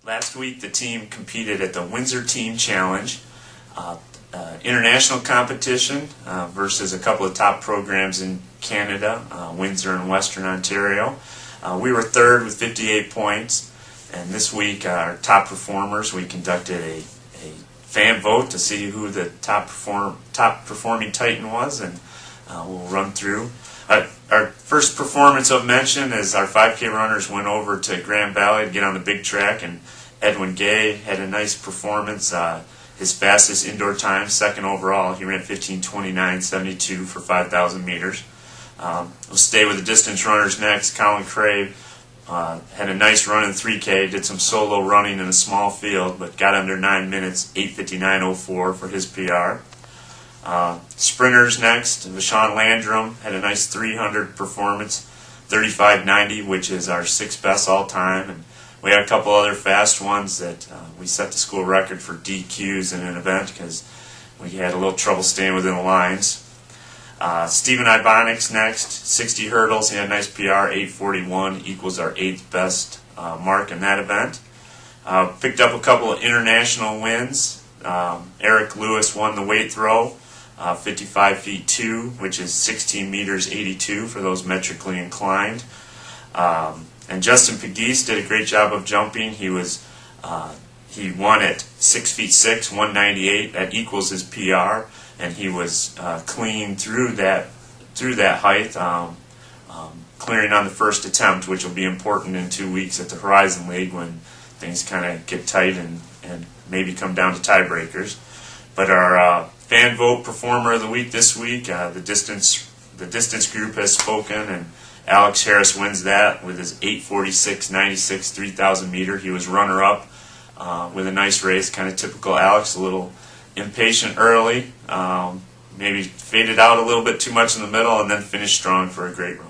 Last week, the team competed at the Windsor Team Challenge, international competition versus a couple of top programs in Canada, Windsor and Western Ontario. We were third with 58 points, and this week, our top performers, we conducted a fan vote to see who the top performing Titan was, and we'll run through. Our first performance of mention is our 5K runners went over to Grand Valley to get on the big track, and Edwin Gay had a nice performance. His fastest indoor time, second overall, he ran 15:29.72 for 5,000 meters. We'll stay with the distance runners next. Colin Crave had a nice run in 3K, did some solo running in a small field, but got under 9 minutes, 8:59.04 for his PR. Sprinters next, Vashon Landrum had a nice 300 performance, 35:90, which is our sixth best all time. And we had a couple other fast ones that we set the school record for DQs in an event because we had a little trouble staying within the lines. Stephen Ibonics next, 60 hurdles. He had a nice PR, 8:41, equals our eighth best mark in that event. Picked up a couple of international wins. Eric Lewis won the weight throw, 55 feet 2, which is 16 meters 82 for those metrically inclined. And Justin Pegues did a great job of jumping. He won at 6 feet 6, 198. That equals his PR, and he was clean through that height, clearing on the first attempt, which will be important in 2 weeks at the Horizon League when things kind of get tight and maybe come down to tiebreakers. But our fan vote performer of the week this week, the distance group has spoken, and Alex Harris wins that with his 8:46.96 3,000 meter. He was runner-up with a nice race, kind of typical Alex, a little impatient early, maybe faded out a little bit too much in the middle, and then finished strong for a great run.